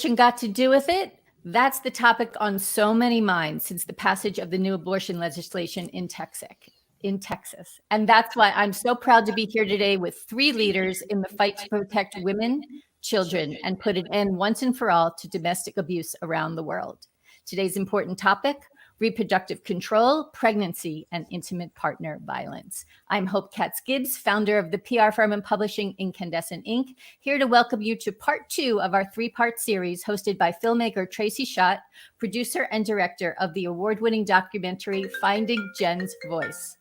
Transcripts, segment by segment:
abortion got to do with it? That's the topic on so many minds since the passage of the new abortion legislation in Texas. And that's why I'm so proud to be here today with 3 leaders in the fight to protect women, children, and put an end once and for all to domestic abuse around the world. Today's important topic: reproductive control, pregnancy, and intimate partner violence. I'm Hope Katz-Gibbs, founder of the PR firm and publishing Incandescent Inc., here to welcome you to part 2 of our 3-part series hosted by filmmaker Tracy Schott, producer and director of the award-winning documentary Finding Jen's Voice.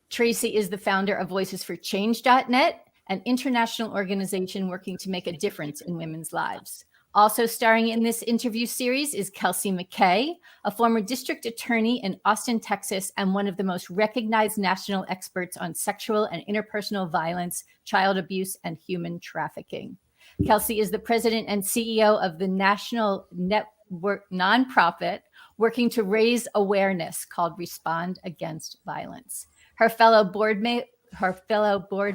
Tracy is the founder of VoicesForChange.net, an international organization working to make a difference in women's lives. Also starring in this interview series is Kelsey McKay, a former district attorney in Austin, Texas, and one of the most recognized national experts on sexual and interpersonal violence, child abuse, and human trafficking. Kelsey is the president and CEO of the national network nonprofit working to raise awareness called Respond Against Violence. Her fellow board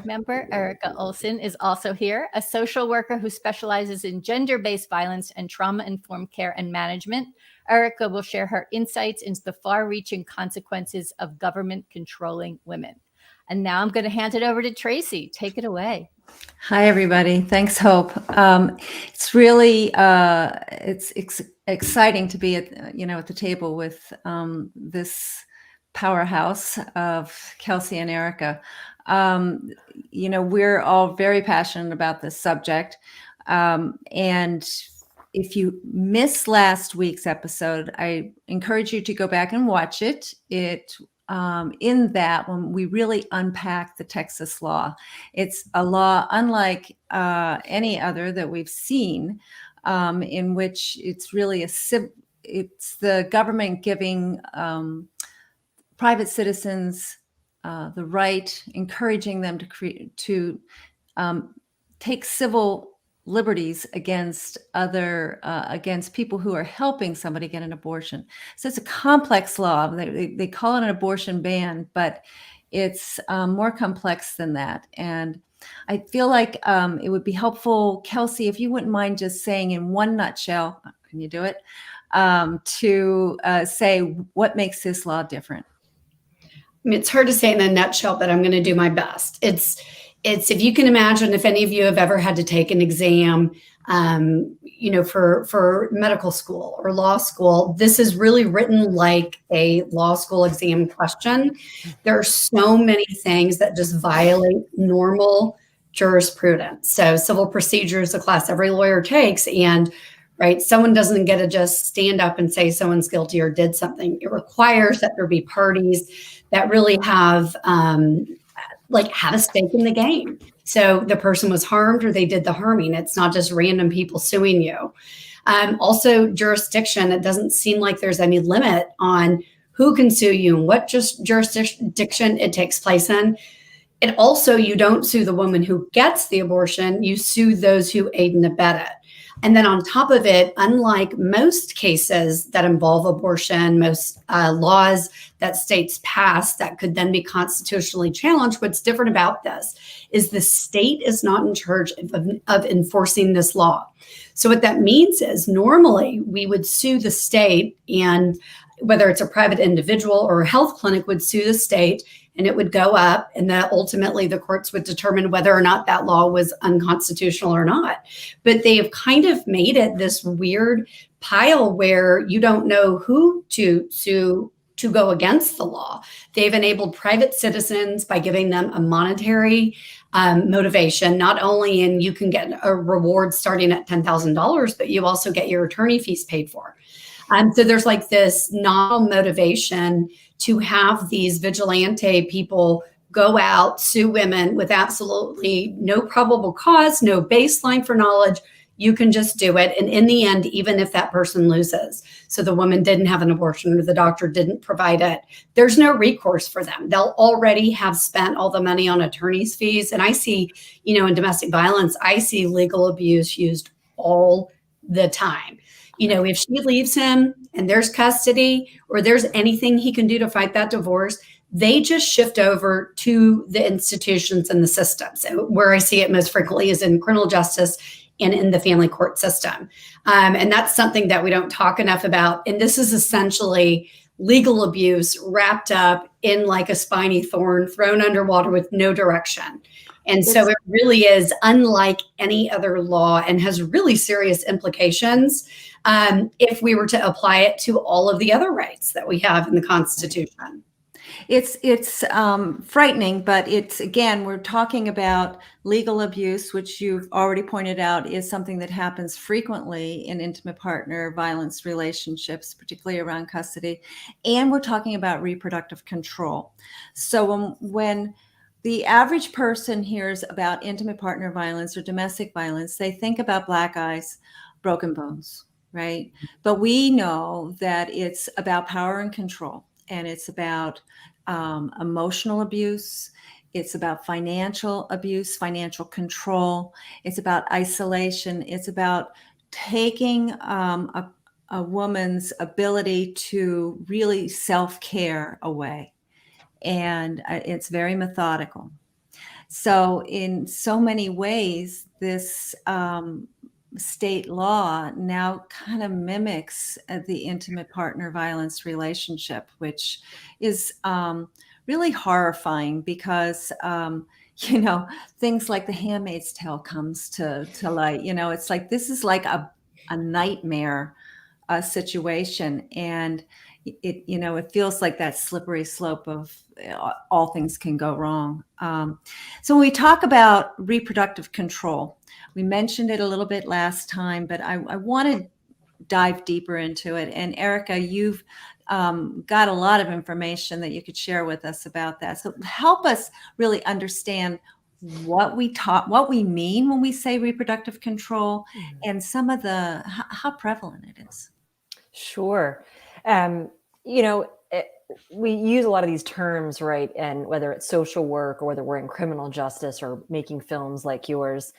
member, Erica Olsen, is also here, a social worker who specializes in gender-based violence and trauma-informed care and management. Erica will share her insights into the far-reaching consequences of government controlling women. And now I'm going to hand it over to Tracy. Take it away. Hi, everybody. Thanks, Hope. It's really it's exciting to be at the table with this powerhouse of Kelsey and Erica. We're all very passionate about this subject. And if you missed last week's episode, I encourage you to go back and watch it. In that, when we really unpack the Texas law, it's a law unlike any other that we've seen, in which it's really it's the government giving private citizens the right, encouraging them to take civil liberties against people who are helping somebody get an abortion. So it's a complex law. They call it an abortion ban, but it's more complex than that. And I feel like it would be helpful, Kelsey, if you wouldn't mind just saying in one nutshell, can you do it, to say what makes this law different? I mean, it's hard to say in a nutshell, but I'm going to do my best. It's if you can imagine, if any of you have ever had to take an exam, for medical school or law school, this is really written like a law school exam question. There are so many things that just violate normal jurisprudence. So civil procedure is a class every lawyer takes, and right, someone doesn't get to just stand up and say someone's guilty or did something. It requires that there be parties that really have a stake in the game. So the person was harmed or they did the harming. It's not just random people suing you. Also, jurisdiction. It doesn't seem like there's any limit on who can sue you and what jurisdiction it takes place in. And also, you don't sue the woman who gets the abortion. You sue those who aid and abet it. And then on top of it, unlike most cases that involve abortion, most laws that states pass that could then be constitutionally challenged, what's different about this is the state is not in charge of enforcing this law. So what that means is normally we would sue the state, and whether it's a private individual or a health clinic would sue the state, and it would go up, and that ultimately the courts would determine whether or not that law was unconstitutional or not. But they have kind of made it this weird pile where you don't know who to sue to go against the law. They've enabled private citizens by giving them a monetary motivation, not only in you can get a reward starting at $10,000, but you also get your attorney fees paid for. So there's like this novel motivation to have these vigilante people go out, sue women with absolutely no probable cause, no baseline for knowledge. You can just do it. And in the end, even if that person loses, so the woman didn't have an abortion or the doctor didn't provide it, there's no recourse for them. They'll already have spent all the money on attorney's fees. And I see, in domestic violence, I see legal abuse used all the time. If she leaves him and there's custody or there's anything he can do to fight that divorce, they just shift over to the institutions and the systems. And where I see it most frequently is in criminal justice and in the family court system. And that's something that we don't talk enough about. And this is essentially legal abuse wrapped up in like a spiny thorn thrown underwater with no direction. And so it really is unlike any other law and has really serious implications if we were to apply it to all of the other rights that we have in the Constitution. It's frightening, but it's, again, we're talking about legal abuse, which you've already pointed out is something that happens frequently in intimate partner violence relationships, particularly around custody. And we're talking about reproductive control. So when the average person hears about intimate partner violence or domestic violence, they think about black eyes, broken bones, right? But we know that it's about power and control. And it's about emotional abuse. It's about financial abuse, financial control. It's about isolation. It's about taking a woman's ability to really self-care away. And it's very methodical. So in so many ways, this state law now kind of mimics the intimate partner violence relationship, which is really horrifying because, things like The Handmaid's Tale comes to light. It's like, this is like a nightmare situation. And it feels like that slippery slope of all things can go wrong. So when we talk about reproductive control, we mentioned it a little bit last time, but I want to dive deeper into it. And Erica, you've got a lot of information that you could share with us about that. So help us really understand what we mean when we say reproductive control, and some of how prevalent it is. Sure. We use a lot of these terms, right? And whether it's social work or whether we're in criminal justice or making films like yours.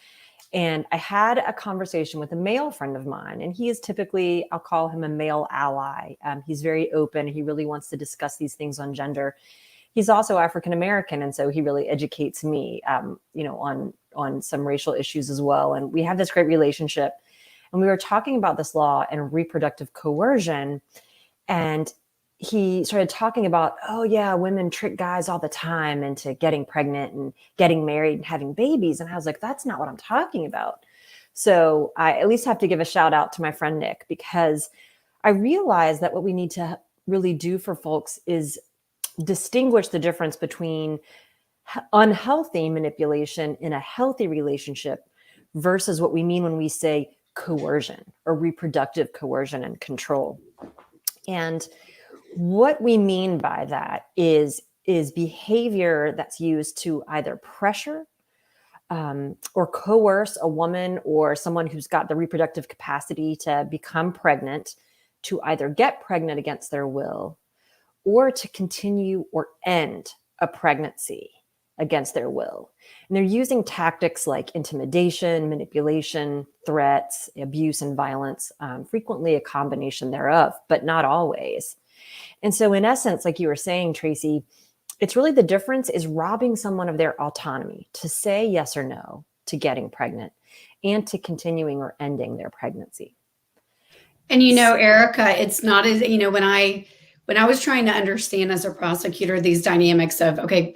And I had a conversation with a male friend of mine, and he is typically, I'll call him a male ally. He's very open. He really wants to discuss these things on gender. He's also African-American. And so he really educates me, on some racial issues as well. And we have this great relationship. And we were talking about this law and reproductive coercion. And he started talking about, oh yeah, women trick guys all the time into getting pregnant and getting married and having babies. And I was like, that's not what I'm talking about. So I at least have to give a shout out to my friend Nick, because I realized that what we need to really do for folks is distinguish the difference between unhealthy manipulation in a healthy relationship versus what we mean when we say coercion or reproductive coercion and control. And what we mean by that is behavior that's used to either pressure or coerce a woman or someone who's got the reproductive capacity to become pregnant to either get pregnant against their will or to continue or end a pregnancy against their will. And they're using tactics like intimidation, manipulation, threats, abuse, and violence, frequently a combination thereof, but not always. And so in essence, like you were saying, Tracy, it's really the difference is robbing someone of their autonomy to say yes or no to getting pregnant and to continuing or ending their pregnancy. And Erica, it's not as, when I was trying to understand as a prosecutor these dynamics of, okay,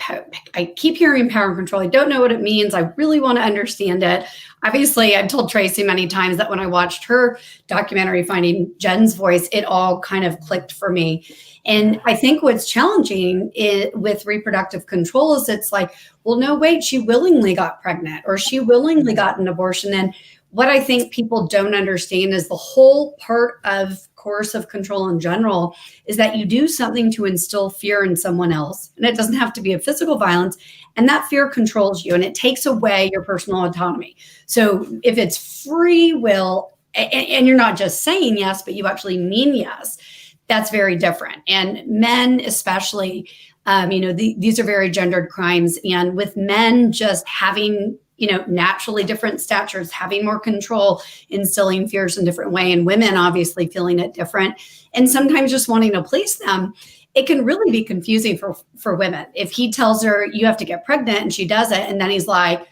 I keep hearing power and control. I don't know what it means. I really want to understand it. Obviously, I've told Tracy many times that when I watched her documentary, Finding Jen's Voice, it all kind of clicked for me. And I think what's challenging with reproductive control is it's like, well, no, wait, she willingly got pregnant or she willingly got an abortion. And what I think people don't understand is the whole part of coercive control in general is that you do something to instill fear in someone else. And it doesn't have to be a physical violence. And that fear controls you and it takes away your personal autonomy. So if it's free will and you're not just saying yes, but you actually mean yes, that's very different. And men especially, these are very gendered crimes. And with men just having naturally different statures, having more control, instilling fears in a different way, and women obviously feeling it different, and sometimes just wanting to please them, it can really be confusing for women. If he tells her you have to get pregnant and she does it, and then he's like,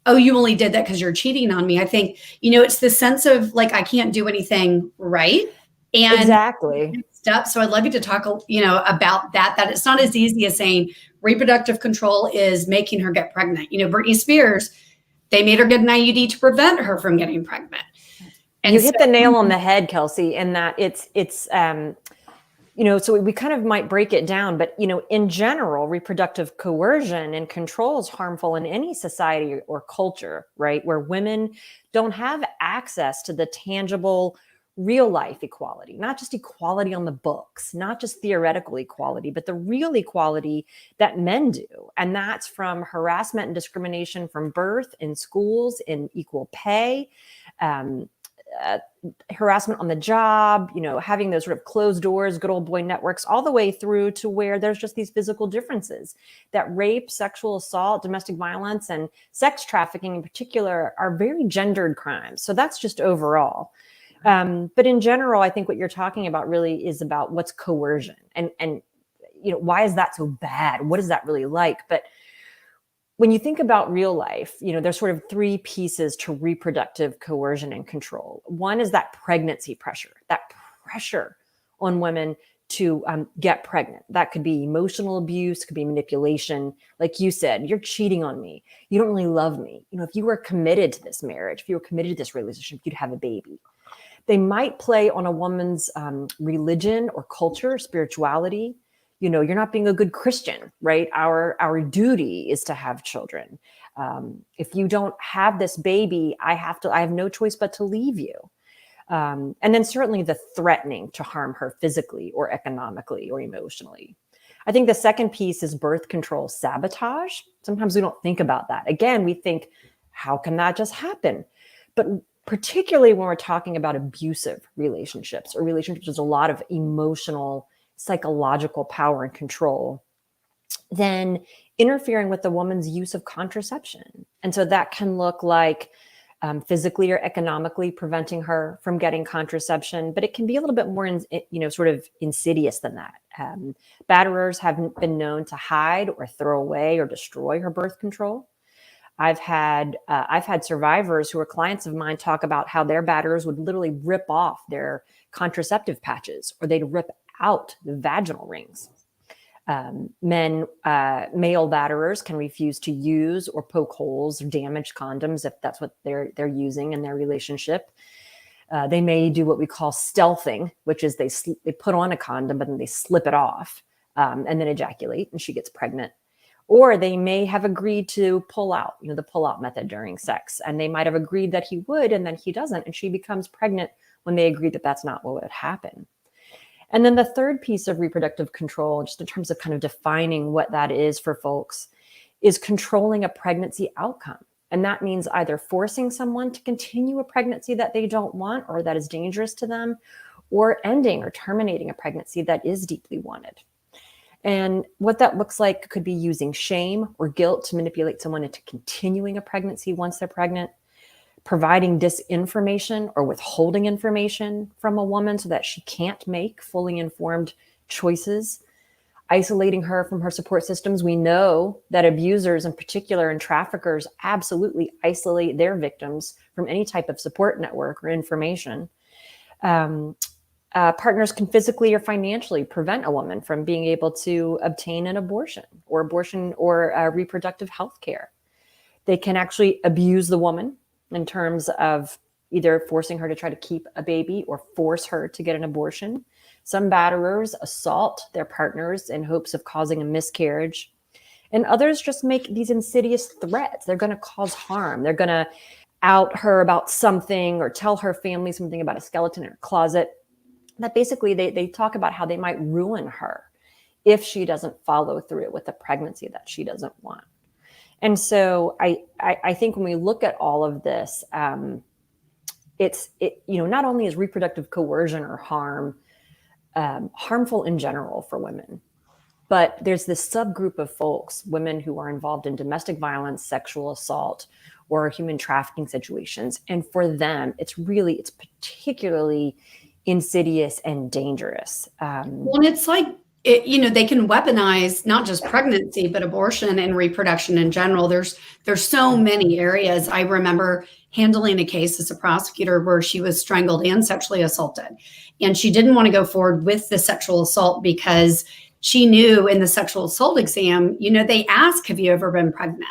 oh, you only did that because you're cheating on me. I think, it's the sense of like, I can't do anything right. And Exactly. steps. So I'd love you to talk, about that it's not as easy as saying reproductive control is making her get pregnant. Britney Spears, they made her get an IUD to prevent her from getting pregnant. And you hit the nail on the head, Kelsey, in that it's so we kind of might break it down, but, in general, reproductive coercion and control is harmful in any society or culture, right? Where women don't have access to the tangible, real life equality, not just equality on the books, not just theoretical equality, but the real equality that men do. And that's from harassment and discrimination from birth, in schools, in equal pay, harassment on the job, having those sort of closed doors, good old boy networks, all the way through to where there's just these physical differences that rape, sexual assault, domestic violence, and sex trafficking in particular are very gendered crimes. So that's just overall. But in general, I think what you're talking about really is about what's coercion and why is that so bad? What is that really like? But when you think about real life, there's sort of three pieces to reproductive coercion and control. One is that pregnancy pressure, that pressure on women to get pregnant. That could be emotional abuse, could be manipulation. Like you said, you're cheating on me. You don't really love me. If you were committed to this marriage, if you were committed to this relationship, you'd have a baby. They might play on a woman's religion or culture, spirituality. You're not being a good Christian, right? Our duty is to have children. If you don't have this baby, I have no choice but to leave you. And then certainly the threatening to harm her physically or economically or emotionally. I think the second piece is birth control sabotage. Sometimes we don't think about that. Again, we think, how can that just happen? But particularly when we're talking about abusive relationships or relationships with a lot of emotional, psychological power and control, then interfering with the woman's use of contraception. And so that can look like physically or economically preventing her from getting contraception, but it can be a little bit more, sort of insidious than that. Batterers have been known to hide or throw away or destroy her birth control. I've had survivors who are clients of mine talk about how their batterers would literally rip off their contraceptive patches, or they'd rip out the vaginal rings. Male batterers can refuse to use or poke holes or damage condoms if that's what they're using in their relationship. They may do what we call stealthing, which is they put on a condom, but then they slip it off and then ejaculate, and she gets pregnant. Or they may have agreed to pull out, the pull-out method during sex. And they might have agreed that he would, and then he doesn't. And she becomes pregnant when they agreed that that's not what would happen. And then the third piece of reproductive control, just in terms of kind of defining what that is for folks, is controlling a pregnancy outcome. And that means either forcing someone to continue a pregnancy that they don't want or that is dangerous to them, or ending or terminating a pregnancy that is deeply wanted. And what that looks like could be using shame or guilt to manipulate someone into continuing a pregnancy once they're pregnant, providing disinformation or withholding information from a woman so that she can't make fully informed choices, isolating her from her support systems. We know that abusers in particular and traffickers absolutely isolate their victims from any type of support network or information. Partners can physically or financially prevent a woman from being able to obtain an abortion or reproductive health care. They can actually abuse the woman in terms of either forcing her to try to keep a baby or force her to get an abortion. Some batterers assault their partners in hopes of causing a miscarriage. And others just make these insidious threats. They're going to cause harm. They're going to out her about something or tell her family something about a skeleton in her closet. That basically they talk about how they might ruin her if she doesn't follow through with the pregnancy that she doesn't want. And so I think when we look at all of this, it's not only is reproductive coercion or harm harmful in general for women, but there's this subgroup of folks, women who are involved in domestic violence, sexual assault, or human trafficking situations. And for them, it's particularly insidious and dangerous. Well, and it's like they can weaponize not just pregnancy, but abortion and reproduction in general. There's so many areas. I remember handling a case as a prosecutor where she was strangled and sexually assaulted. And she didn't want to go forward with the sexual assault because she knew in the sexual assault exam, they ask, have you ever been pregnant?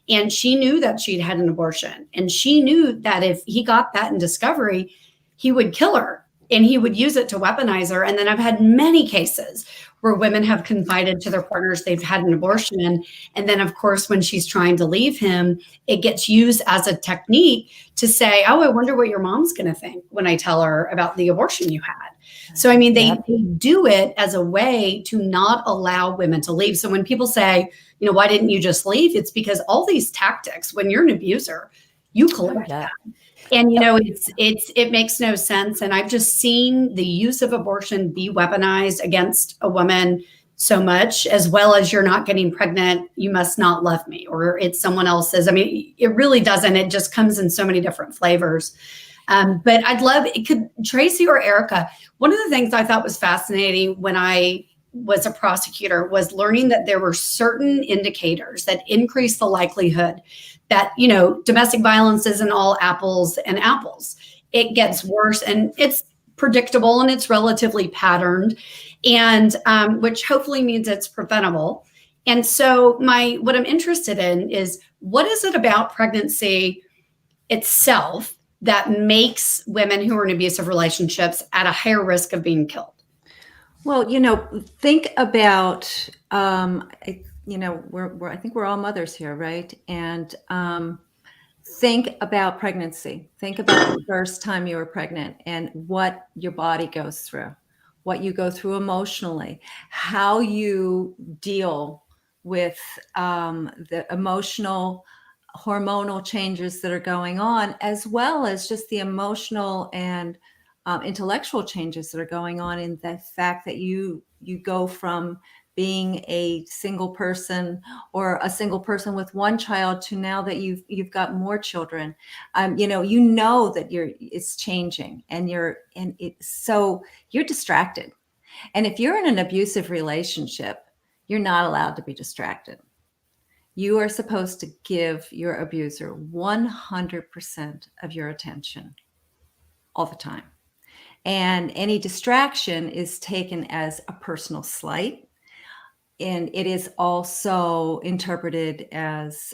And she knew that she'd had an abortion. And she knew that if he got that in discovery, he would kill her and he would use it to weaponize her. And then I've had many cases where women have confided to their partners they've had an abortion. And then, of course, when she's trying to leave him, it gets used as a technique to say, oh, I wonder what your mom's going to think when I tell her about the abortion you had. So, I mean, they do it as a way to not allow women to leave. So when people say, why didn't you just leave? It's because all these tactics, when you're an abuser, you collect that. And, it makes no sense. And I've just seen the use of abortion be weaponized against a woman so much, as well as you're not getting pregnant, you must not love me, or it's someone else's. I mean, it really doesn't. It just comes in so many different flavors. But Tracy or Erica, one of the things I thought was fascinating when I was a prosecutor was learning that there were certain indicators that increase the likelihood that, domestic violence isn't all apples and apples. It gets worse and it's predictable and it's relatively patterned, and which hopefully means it's preventable. And so what I'm interested in is, what is it about pregnancy itself that makes women who are in abusive relationships at a higher risk of being killed? Well, think about, I think we're all mothers here, right? And think about pregnancy. Think about the first time you were pregnant and what your body goes through, what you go through emotionally, how you deal with the emotional, hormonal changes that are going on, as well as just the emotional and intellectual changes that are going on in the fact that you go from being a single person or a single person with one child to now that you've got more children. That it's changing so you're distracted. And if you're in an abusive relationship, you're not allowed to be distracted. You are supposed to give your abuser 100% of your attention all the time. And any distraction is taken as a personal slight. And it is also interpreted as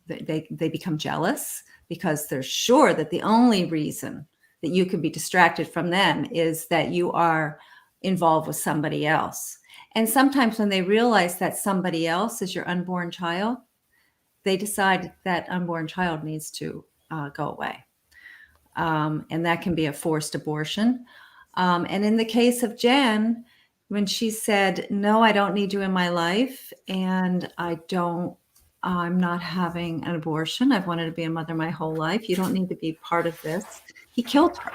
they become jealous because they're sure that the only reason that you could be distracted from them is that you are involved with somebody else. And sometimes when they realize that somebody else is your unborn child, they decide that unborn child needs to go away. And that can be a forced abortion. And in the case of Jen, when she said, no, I don't need you in my life, and I'm not having an abortion. I've wanted to be a mother my whole life. You don't need to be part of this. He killed her.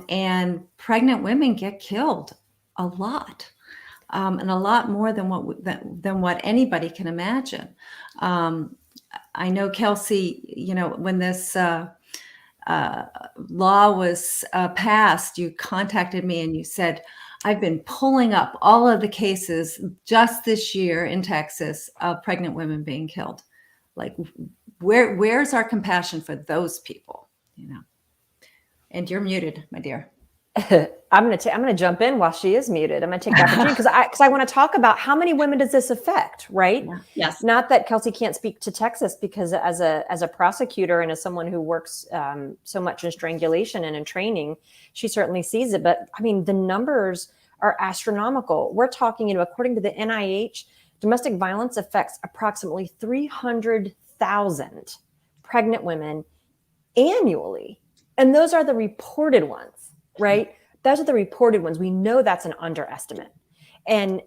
And pregnant women get killed a lot, and a lot more than what anybody can imagine. I know, Kelsey, when this law was passed, you contacted me and you said, I've been pulling up all of the cases just this year in Texas of pregnant women being killed. Like, where's our compassion for those people? And you're muted, my dear. I'm going to jump in while she is muted. I'm going to take the opportunity because I want to talk about how many women does this affect, right? Yeah. Yes. Not that Kelsey can't speak to Texas, because as a prosecutor and as someone who works so much in strangulation and in training, she certainly sees it. But I mean, the numbers are astronomical. We're talking, according to the NIH, domestic violence affects approximately 300,000 pregnant women annually. And those are the reported ones, right? Those are the reported ones. We know that's an underestimate. And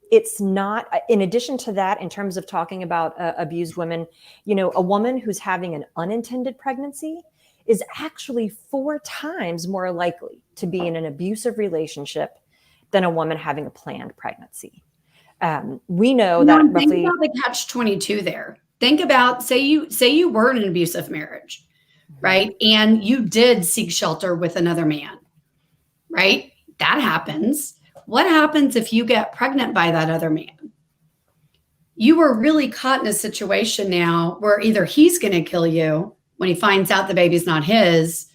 it's not, in addition to that, in terms of talking about abused women, a woman who's having an unintended pregnancy is actually 4 times more likely to be in an abusive relationship than a woman having a planned pregnancy. We know that roughly— think about the catch-22 there. Think about, say you were in an abusive marriage, right? And you did seek shelter with another man, right? That happens. what happens if you get pregnant by that other man? You were really caught in a situation now where either he's going to kill you when he finds out the baby's not his,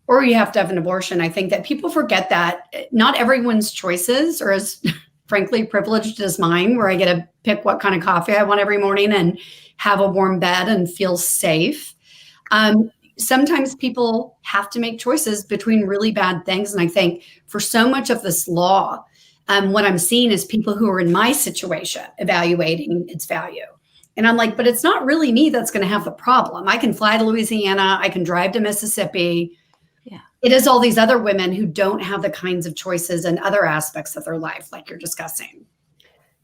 or you have to have an abortion. I think that people forget that not everyone's choices are as frankly privileged as mine, where I get to pick what kind of coffee I want every morning and have a warm bed and feel safe. Sometimes people have to make choices between really bad things. And I think for so much of this law, what I'm seeing is people who are in my situation evaluating its value. And I'm like, but it's not really me that's going to have the problem. I can fly to Louisiana. I can drive to Mississippi. Yeah. It is all these other women who don't have the kinds of choices and other aspects of their life, like you're discussing.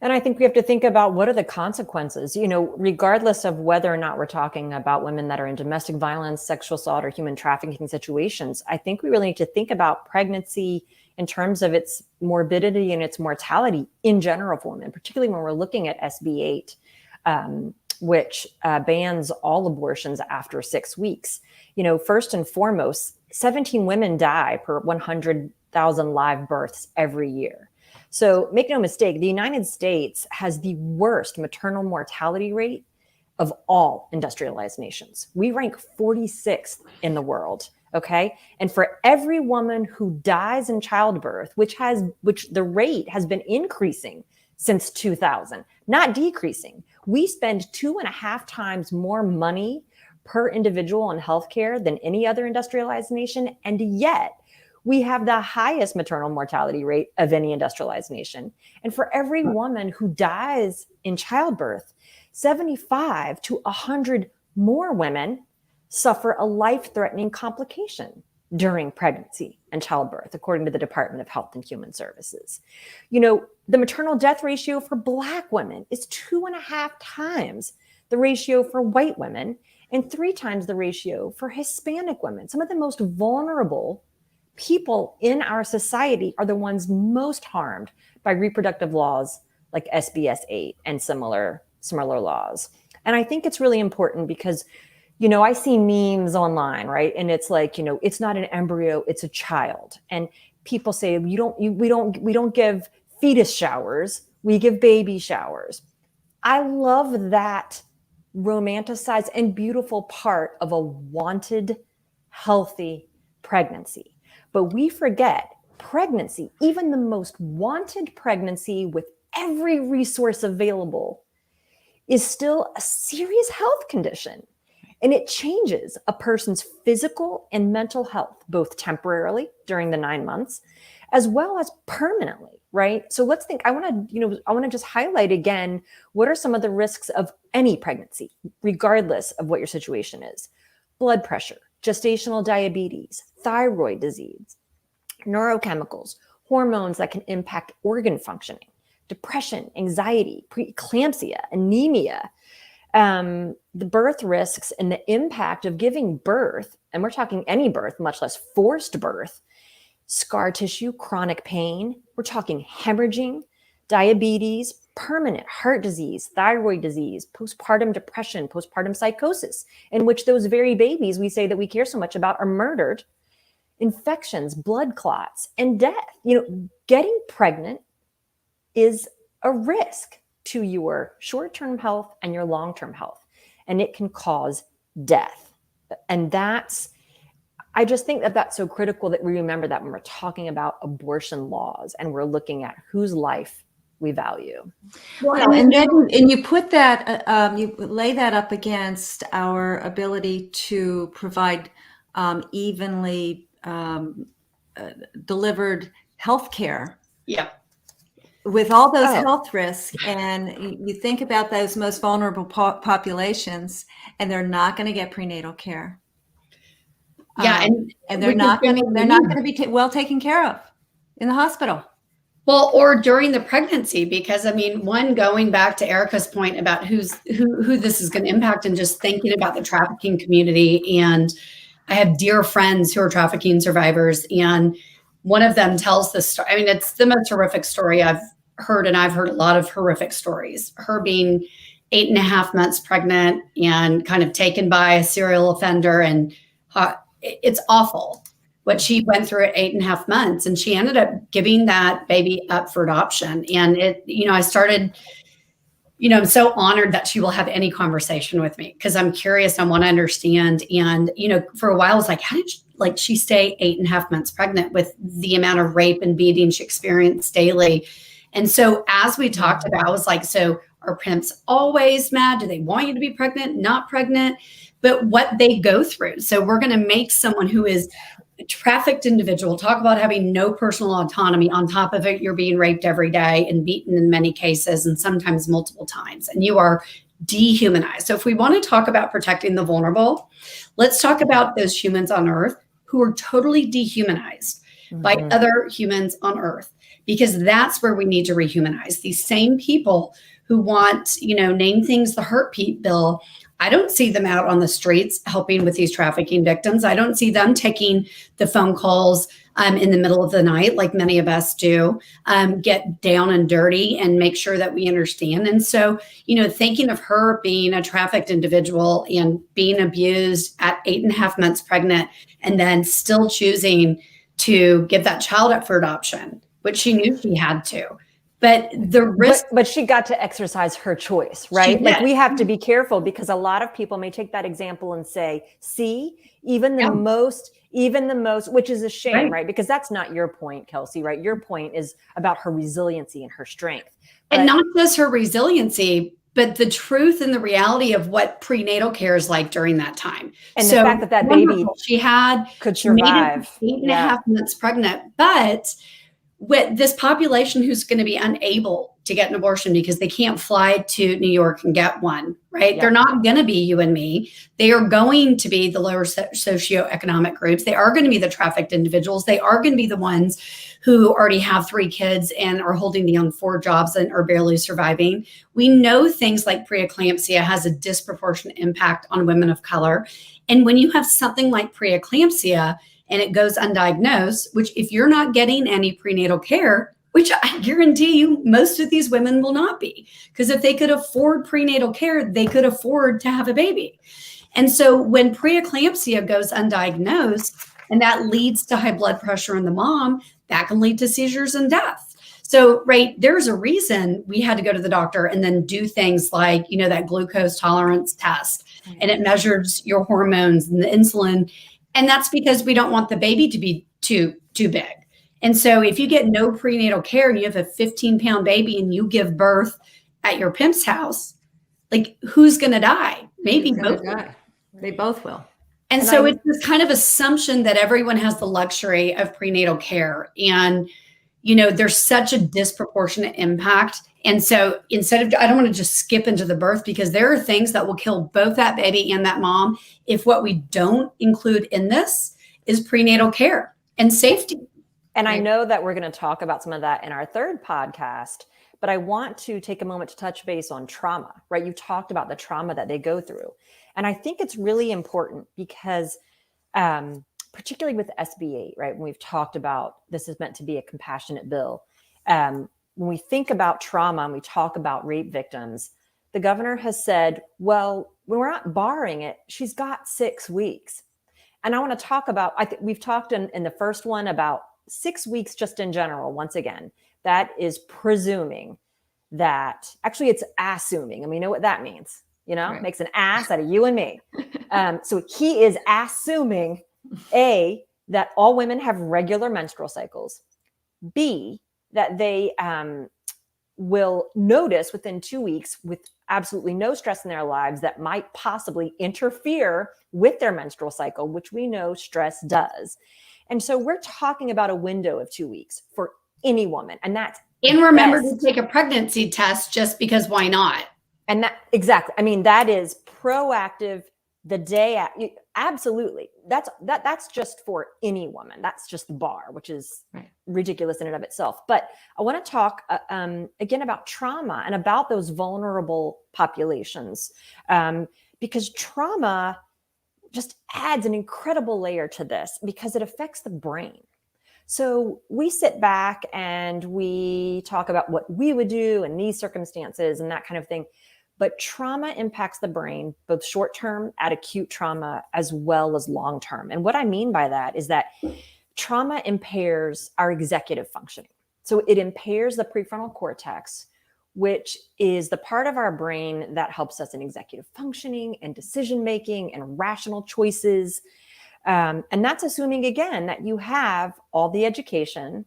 And I think we have to think about what are the consequences, regardless of whether or not we're talking about women that are in domestic violence, sexual assault, or human trafficking situations. I think we really need to think about pregnancy in terms of its morbidity and its mortality in general for women, particularly when we're looking at SB 8, which bans all abortions after 6 weeks. First and foremost, 17 women die per 100,000 live births every year. So make no mistake, the United States has the worst maternal mortality rate of all industrialized nations. We rank 46th in the world. Okay. And for every woman who dies in childbirth, which the rate has been increasing since 2000, not decreasing, we spend 2.5 times more money per individual on healthcare than any other industrialized nation. And yet we have the highest maternal mortality rate of any industrialized nation. And for every woman who dies in childbirth, 75 to 100 more women suffer a life-threatening complication during pregnancy and childbirth, according to the Department of Health and Human Services. The maternal death ratio for Black women is 2.5 times the ratio for white women and 3 times the ratio for Hispanic women. Some of the most vulnerable people in our society are the ones most harmed by reproductive laws like SBS 8 and similar laws. And I think it's really important because, I see memes online, right? And it's like, it's not an embryo, it's a child. And people say, we don't give fetus showers, we give baby showers. I love that romanticized and beautiful part of a wanted, healthy pregnancy. But we forget pregnancy, even the most wanted pregnancy with every resource available, is still a serious health condition. And it changes a person's physical and mental health, both temporarily during the 9 months, as well as permanently, right? So let's think, I want to just highlight again, what are some of the risks of any pregnancy, regardless of what your situation is? Blood pressure, gestational diabetes, thyroid disease, neurochemicals, hormones that can impact organ functioning, depression, anxiety, preeclampsia, anemia, the birth risks and the impact of giving birth, and we're talking any birth, much less forced birth, scar tissue, chronic pain, we're talking hemorrhaging, diabetes, permanent heart disease, thyroid disease, postpartum depression, postpartum psychosis, in which those very babies we say that we care so much about are murdered, infections, blood clots, and death. Getting pregnant is a risk to your short-term health and your long-term health, and it can cause death. And I just think that that's so critical that we remember that when we're talking about abortion laws and we're looking at whose life we value. Well, and you put that, you lay that up against our ability to provide evenly delivered healthcare. Yeah. With all those health risks, and you think about those most vulnerable populations, and they're not going to get prenatal care. Yeah, and they're not going to be well taken care of in the hospital. Well, or during the pregnancy, because going back to Erica's point about who this is going to impact, and just thinking about the trafficking community. And I have dear friends who are trafficking survivors, and one of them tells this story. It's the most horrific story I've heard, and I've heard a lot of horrific stories. Her being 8.5 months pregnant and kind of taken by a serial offender, and it's awful. what she went through at 8.5 months. And she ended up giving that baby up for adoption. And I started, I'm so honored that she will have any conversation with me because I'm curious. I want to understand. And, for a while, I was like, how did she stay 8.5 months pregnant with the amount of rape and beating she experienced daily? And so as we talked about, I was like, so are pimps always mad? Do they want you to be pregnant, not pregnant? But what they go through. So we're going to make someone who is a trafficked individual talk about having no personal autonomy. On top of it, you're being raped every day and beaten in many cases and sometimes multiple times. And you are dehumanized. So if we want to talk about protecting the vulnerable, let's talk about those humans on Earth who are totally dehumanized by other humans on Earth, because that's where we need to rehumanize these same people who want, name things the heartbeat bill. I don't see them out on the streets helping with these trafficking victims. I don't see them taking the phone calls in the middle of the night like many of us do, get down and dirty and make sure that we understand. And so, thinking of her being a trafficked individual and being abused at 8.5 months pregnant, and then still choosing to give that child up for adoption, which she knew she had to. But the risk, but she got to exercise her choice, right? Like we have to be careful because a lot of people may take that example and say, see, even the most, which is a shame, right? Because that's not your point, Kelsey, right? Your point is about her resiliency and her strength. And not just her resiliency, but the truth and the reality of what prenatal care is like during that time. And the fact that baby she had could survive 8.5 months pregnant, but with this population who's going to be unable to get an abortion because they can't fly to New York and get one, right? They're not going to be you and me. They are going to be the lower socioeconomic groups. They are going to be the trafficked individuals. They are going to be the ones who already have 3 kids and are holding down 4 jobs and are barely surviving. We know things like preeclampsia has a disproportionate impact on women of color. And when you have something like preeclampsia, and it goes undiagnosed, which if you're not getting any prenatal care, which I guarantee you most of these women will not be, because if they could afford prenatal care, they could afford to have a baby. And so when preeclampsia goes undiagnosed, and that leads to high blood pressure in the mom, that can lead to seizures and death. So, right, there's a reason we had to go to the doctor and then do things like, that glucose tolerance test, and it measures your hormones and the insulin. And that's because we don't want the baby to be too big. And so if you get no prenatal care and you have a 15-pound baby and you give birth at your pimp's house, like who's going to die? Maybe both. They both will. And so it's this kind of assumption that everyone has the luxury of prenatal care. And, there's such a disproportionate impact. And so I don't want to just skip into the birth, because there are things that will kill both that baby and that mom if what we don't include in this is prenatal care and safety. And I know that we're going to talk about some of that in our third podcast, but I want to take a moment to touch base on trauma, right? You talked about the trauma that they go through. And I think it's really important because particularly with SB8, right? When we've talked about this is meant to be a compassionate bill. When we think about trauma and we talk about rape victims, the governor has said, well, when we're not barring it, she's got 6 weeks. And I want to talk about, I think we've talked in the first one about 6 weeks just in general. Once again, that is presuming that, actually it's assuming, and we know what that means, right. Makes an ass out of you and me. So he is assuming A, that all women have regular menstrual cycles, B, that they will notice within 2 weeks with absolutely no stress in their lives that might possibly interfere with their menstrual cycle, which we know stress does. And so we're talking about a window of 2 weeks for any woman. And that's remember to take a pregnancy test, just because why not? And that exactly. I mean, that is proactive the day absolutely. That's just for any woman. That's just the bar, which is ridiculous in and of itself. But I want to talk again about trauma and about those vulnerable populations, because trauma just adds an incredible layer to this because it affects the brain. So we sit back and we talk about what we would do in these circumstances and that kind of thing. but trauma impacts the brain, both short-term at acute trauma as well as long-term. And what I mean by that is that trauma impairs our executive functioning. So it impairs the prefrontal cortex, which is the part of our brain that helps us in executive functioning and decision-making and rational choices. And that's assuming, again, that you have all the education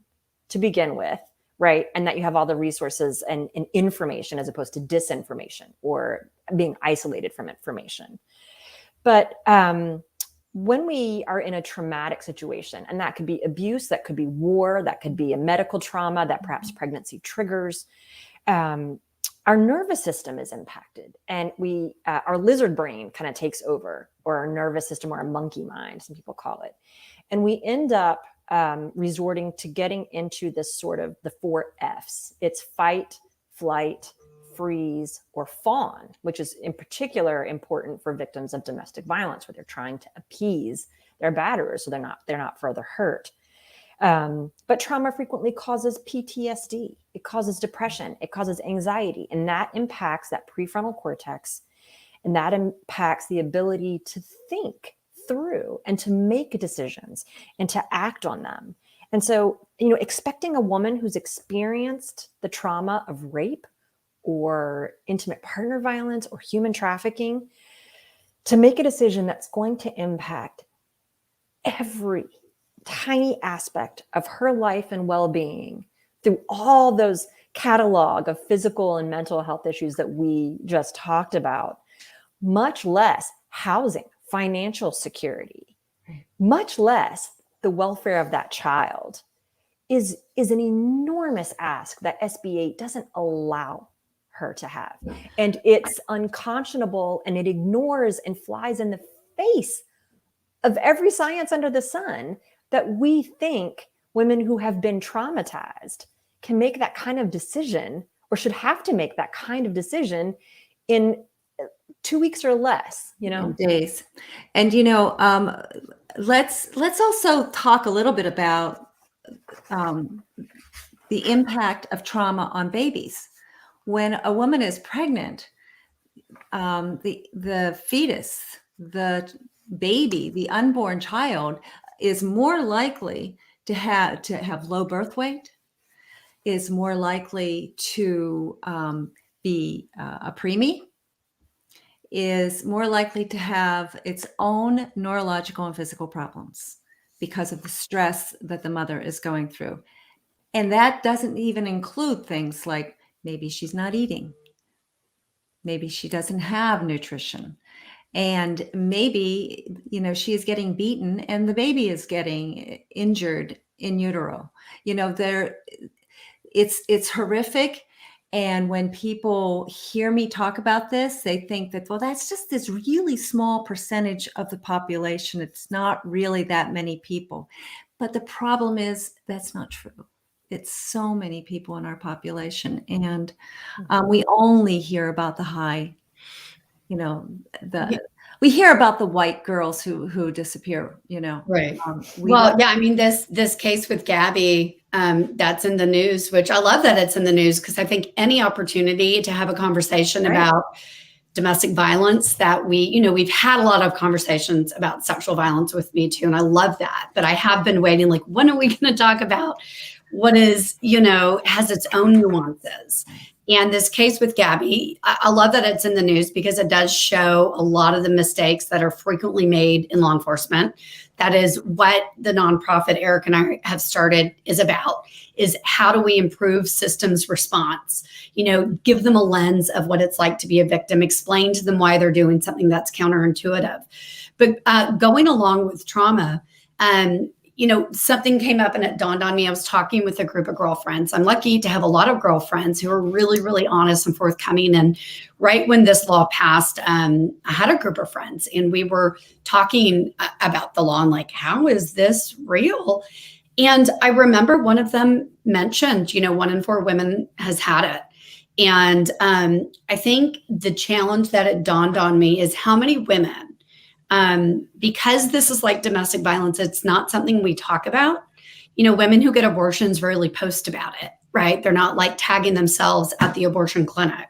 to begin with, right? And that you have all the resources and information as opposed to disinformation or being isolated from information. But when we are in a traumatic situation, and that could be abuse, that could be war, that could be a medical trauma that perhaps pregnancy triggers, our nervous system is impacted, and our lizard brain kind of takes over, or our nervous system, or our monkey mind, some people call it. And we end up resorting to getting into this sort of the 4 Fs. It's fight, flight, freeze, or fawn, which is in particular important for victims of domestic violence, where they're trying to appease their batterers so they're not further hurt. But trauma frequently causes PTSD. It causes depression. It causes anxiety, and that impacts that prefrontal cortex, and that impacts the ability to think through and to make decisions and to act on them. And so, expecting a woman who's experienced the trauma of rape or intimate partner violence or human trafficking to make a decision that's going to impact every tiny aspect of her life and well-being through all those catalog of physical and mental health issues that we just talked about, much less housing, financial security, much less the welfare of that child, is an enormous ask that SB 8 doesn't allow her to have. And it's unconscionable, and it ignores and flies in the face of every science under the sun that we think women who have been traumatized can make that kind of decision, or should have to make that kind of decision in 2 weeks or less, days. And let's also talk a little bit about the impact of trauma on babies. When a woman is pregnant, the fetus, the baby, the unborn child, is more likely to have low birth weight, is more likely to be a preemie, is more likely to have its own neurological and physical problems because of the stress that the mother is going through. And that doesn't even include things like maybe she's not eating, maybe she doesn't have nutrition, and maybe, she is getting beaten and the baby is getting injured in utero. It's horrific. And when people hear me talk about this, they think that, well, that's just this really small percentage of the population. It's not really that many people. But the problem is that's not true. It's so many people in our population. And we only hear about the high, we hear about the white girls who disappear, Right. This case with Gabby, that's in the news, which I love that it's in the news, because I think any opportunity to have a conversation about domestic violence that we've had a lot of conversations about sexual violence with Me Too, and I love that. But I have been waiting, like, when are we going to talk about what is, has its own nuances? And this case with Gabby, I love that it's in the news, because it does show a lot of the mistakes that are frequently made in law enforcement. That is what the nonprofit Eric and I have started is about, is how do we improve systems response? Give them a lens of what it's like to be a victim, explain to them why they're doing something that's counterintuitive. But going along with trauma, something came up and it dawned on me. I was talking with a group of girlfriends. I'm lucky to have a lot of girlfriends who are really, really honest and forthcoming. And right when this law passed, I had a group of friends and we were talking about the law and like, how is this real? And I remember one of them mentioned, 1 in 4 women has had it. And I think the challenge that it dawned on me is how many women, because this is like domestic violence, it's not something we talk about. Women who get abortions rarely post about it. right? They're not like tagging themselves at the abortion clinic.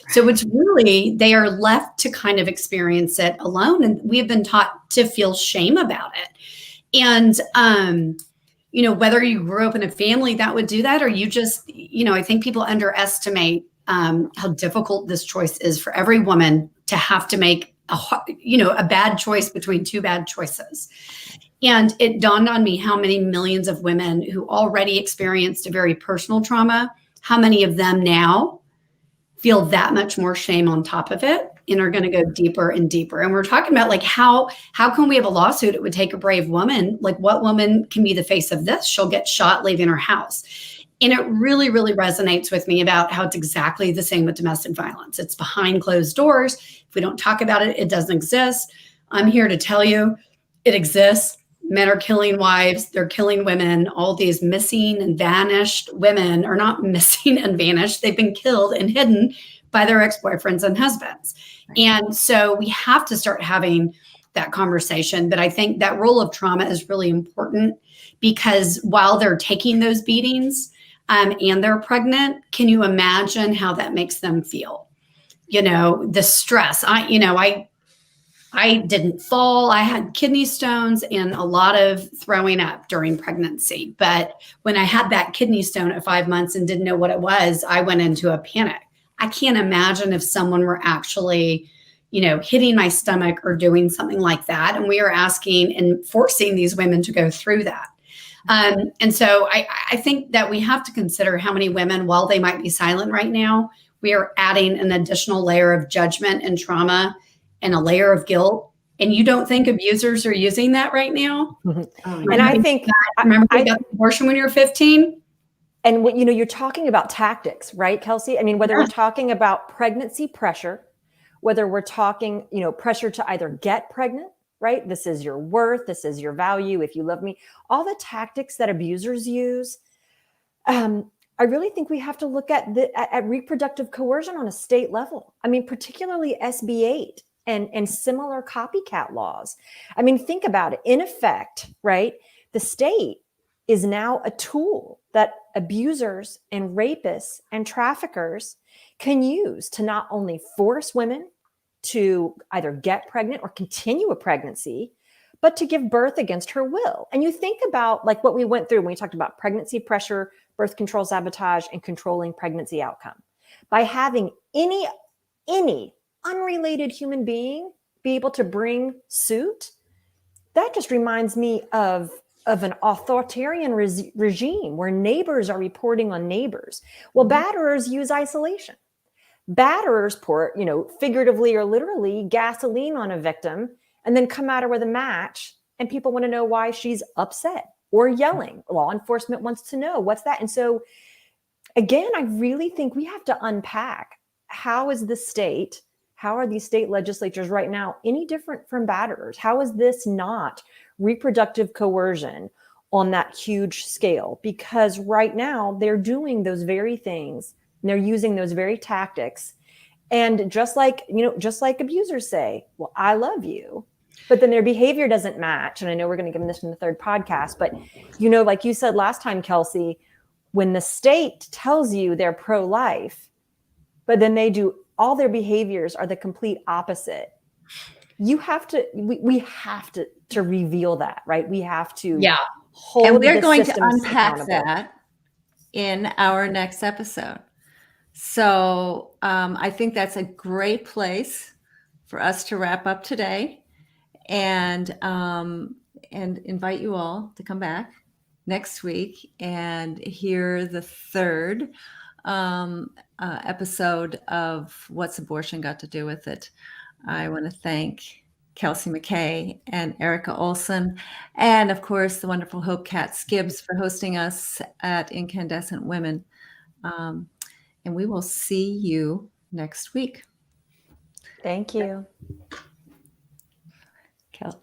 So it's really, they are left to kind of experience it alone. And we have been taught to feel shame about it. And, whether you grew up in a family that would do that, or you just, I think people underestimate how difficult this choice is for every woman to have to make a bad choice between two bad choices. And it dawned on me how many millions of women who already experienced a very personal trauma, how many of them now feel that much more shame on top of it and are going to go deeper and deeper. And we're talking about like, how can we have a lawsuit? It would take a brave woman. Like, what woman can be the face of this? She'll get shot leaving her house. And it really, really resonates with me about how it's exactly the same with domestic violence. It's behind closed doors. If we don't talk about it, it doesn't exist. I'm here to tell you it exists. Men are killing wives. They're killing women. All these missing and vanished women are not missing and vanished. They've been killed and hidden by their ex-boyfriends and husbands. And so we have to start having that conversation. But I think that role of trauma is really important, because while they're taking those beatings and they're pregnant, can you imagine how that makes them feel? The stress. I didn't fall. I had kidney stones and a lot of throwing up during pregnancy. But when I had that kidney stone at 5 months and didn't know what it was, I went into a panic. I can't imagine if someone were actually, hitting my stomach or doing something like that. And we are asking and forcing these women to go through that. And so I think that we have to consider how many women, while they might be silent right now, we are adding an additional layer of judgment and trauma and a layer of guilt. And you don't think abusers are using that right now? And I think, remember you got abortion when you were 15? And what, you're talking about tactics, right, Kelsey? I mean, whether we're talking about pregnancy pressure, whether we're talking, pressure to either get pregnant, right? This is your worth. This is your value. If you love me, all the tactics that abusers use. I really think we have to look at reproductive coercion on a state level. I mean, particularly SB 8 and similar copycat laws. I mean, think about it. In effect, right? The state is now a tool that abusers and rapists and traffickers can use to not only force women to either get pregnant or continue a pregnancy, but to give birth against her will. And you think about like what we went through when we talked about pregnancy pressure, birth control sabotage, and controlling pregnancy outcome. By having any unrelated human being be able to bring suit, that just reminds me of an authoritarian regime where neighbors are reporting on neighbors. Well, batterers use isolation. Batterers pour, figuratively or literally, gasoline on a victim and then come at her with a match, and people want to know why she's upset or yelling. Law enforcement wants to know what's that. And so, again, I really think we have to unpack how are these state legislatures right now any different from batterers? How is this not reproductive coercion on that huge scale? Because right now they're doing those very things. And they're using those very tactics. And just like abusers say, well, I love you, but then their behavior doesn't match. And I know we're going to get into this in the third podcast, but like you said last time, Kelsey, when the state tells you they're pro-life, but then all their behaviors are the complete opposite. We have to reveal that, right? We have to hold. And we're going to unpack that in our next episode. So I think that's a great place for us to wrap up today, and invite you all to come back next week and hear the third episode of What's Abortion Got to Do with It. I want to thank Kelsey McKay and Erica Olsen, and of course the wonderful Hope Cat Skibbs for hosting us at Incandescent Women. And we will see you next week. Thank you. Kel.